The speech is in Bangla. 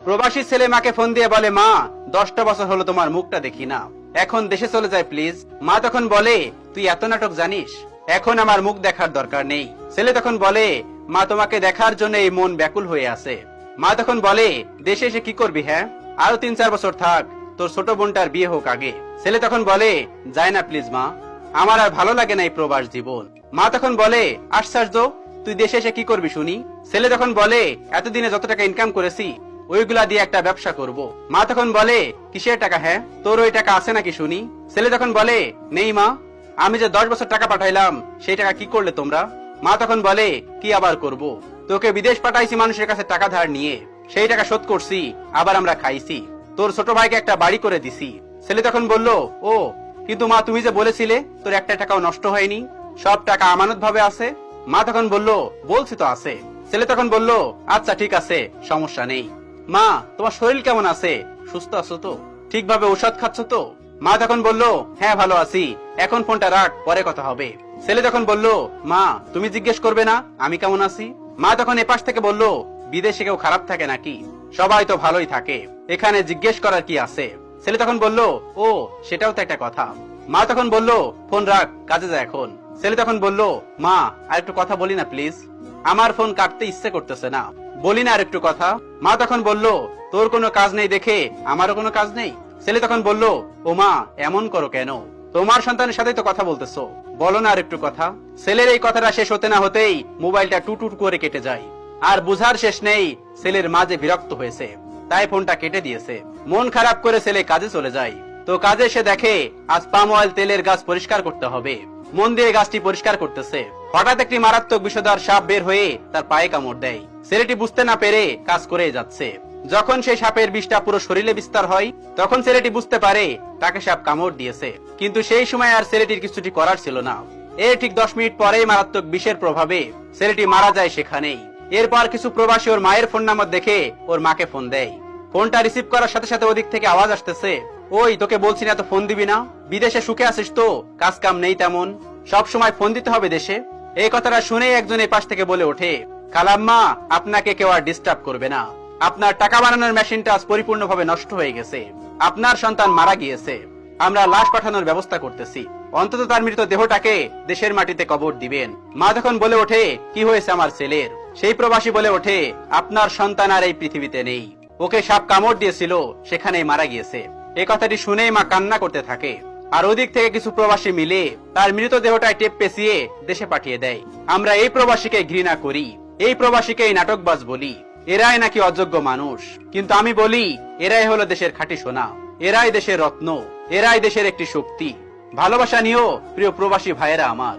প্রবাসী ছেলে মাকে ফোন দিয়ে বলে, মা 10টা বছর হলো তোমার মুখটা দেখি না, এখন দেশে চলে যায় প্লিজ। মা তখন বলে, তুই এত নাটক জানিস, এখন আমার মুখ দেখার দরকার নেই। ছেলে তখন বলে, মা তোমাকে দেখার জন্য এই মন ব্যাকুল হয়ে আছে। মা তখন বলে, দেশে এসে কি করবি? হ্যাঁ, আরো 3-4 বছর থাক, তোর ছোট বোনটার বিয়ে হোক আগে। ছেলে তখন বলে, যায় না প্লিজ মা, আমার আর ভালো লাগে না এই প্রবাস জীবন। মা তখন বলে, আশ্চর্য, তুই দেশে এসে কি করবি শুনি? ছেলে তখন বলে, এতদিনে যত টাকা ইনকাম করেছি ওইগুলা দিয়ে একটা ব্যবসা করব। মা তখন বলে, কিসের টাকা? হ্যাঁ, তোর ওই টাকা আছে নাকি শুনি? ছেলে তখন বলে, নেই মা, আমি যে 10 বছর টাকা পাঠাইলাম সেই টাকা কি করলে তোমরা? মা তখন বলে, কি আবার করব, তোকে বিদেশ পাঠাইছি মানুষের কাছে টাকা ধার নিয়ে, সেই টাকা শোধ করছি, আবার আমরা খাইছি, তোর ছোট ভাইকে একটা বাড়ি করে দিছি। ছেলে তখন বলল, ও, কিন্তু মা তুমি যে বলেছিলে তোর একটা টাকাও নষ্ট হয়নি, সব টাকা আমানত ভাবে আছে। মা তখন বলল, বলছি তো আছে। ছেলে তখন বলল, আচ্ছা ঠিক আছে, সমস্যা নেই। মা তোমার শরীর কেমন আছে? সুস্থ আছো তো? ঠিকভাবে ওষুধ খাচ্ছ তো? মা তখন বলল, হ্যাঁ ভালো আছি, এখন ফোনটা রাখ, পরে কথা হবে। ছেলে তখন বলল, মা তুমি জিজ্ঞেস করবে না আমি কেমন আছি? মা তখন এপাশ থেকে বলল, বিদেশে কেউ খারাপ থাকে নাকি? সবাই তো ভালোই থাকে, এখানে জিজ্ঞেস করার কি আছে? ছেলে তখন বলল, ও সেটাও তো একটা কথা। মা তখন বলল, ফোন রাখ, কাজে যা এখন। ছেলে তখন বলল, মা আর একটু কথা বলি না প্লিজ, আমার ফোন কাটতে ইচ্ছে করতেছে না, বলি না আর একটু কথা। মা তখন বলল, তোর কোনো কাজ নেই দেখে আমারও কোনো কাজ নেই? ছেলে তখন বলল, ও মা এমন করো কেন, তোমার সন্তানের সাথে তো কথা বলতেছো, বলো না আর একটু কথা। ছেলের এই কথাটা শেষ হতে না হতেই মোবাইলটা টুটুট করে কেটে যায়। আর বুঝার শেষ নেই ছেলের মাঝে বিরক্ত হয়েছে, তাই ফোনটা কেটে দিয়েছে। মন খারাপ করে ছেলে কাজে চলে যায়। তো কাজে এসে দেখে আজ পাম অয়েল তেলের গাছ পরিষ্কার করতে হবে। মন দিয়ে গাছটি পরিষ্কার করতেছে, হঠাৎ একটি মারাত্মক বিষধর সাপ বের হয়ে তার পায়ে কামড় দেয়। ছেলেটি বুঝতে না পেরে কাজ করে যাচ্ছে। যখন সেই সাপের বিষটা পুরো শরীরে বিস্তার হয় তখন ছেলেটি বুঝতে পারে তাকে সাপ কামড় দিয়েছে। কিন্তু সেই সময় আর ছেলেটির কিছুটি করার ছিল না। এর ঠিক 10 মিনিট পরেই মারাত্মক বিষের প্রভাবে ছেলেটি মারা যায় সেখানেই। এরপর কিছু প্রবাসী ওর মায়ের ফোন নাম্বার দেখে ওর মাকে ফোন দেয়। ফোনটা রিসিভ করার সাথে সাথে ওদিক থেকে আওয়াজ আসতেছে, ওই তোকে বলছি না তো ফোন দিবি না, বিদেশে সুখে আছিস তো, কাজ কাম নেই তেমন, সব সময় ফোন দিতে হবে দেশে। এই কথাটা শুনে একজন এই পাশ থেকে বলে ওঠে, খালাম্মা আপনাকে কেউ আর ডিস্টার্ব করবে না, আপনার টাকা বানানোর মেশিনটা আজ পরিপূর্ণভাবে নষ্ট হয়ে গেছে, আপনার সন্তান মারা গিয়েছে, আমরা লাশ পাঠানোর ব্যবস্থা করতেছি, অন্তত তার মৃত দেহটাকে দেশের মাটিতে কবর দিবেন। মা তখন বলে ওঠে, কি হয়েছে আমার ছেলের? সেই প্রবাসী বলে ওঠে, আপনার সন্তান আর এই পৃথিবীতে নেই, ওকে সাপ কামড় দিয়েছিল, সেখানেই মারা গিয়েছে। এই কথাটি শুনেই মা কান্না করতে থাকে। আর ওদিক থেকে কিছু প্রবাসী মিলে তার মৃতদেহটায় টেপ পেঁচিয়ে দেশে পাঠিয়ে দেয়। আমরা এই প্রবাসীকে ঘৃণা করি, এই প্রবাসীকে এই নাটকবাজ বলি, এরাই নাকি অযোগ্য মানুষ। কিন্তু আমি বলি, এরাই হলো দেশের খাঁটি সোনা, এরাই দেশের রত্ন, এরাই দেশের একটি শক্তি। ভালোবাসা নিও প্রিয় প্রবাসী ভাইয়েরা আমার।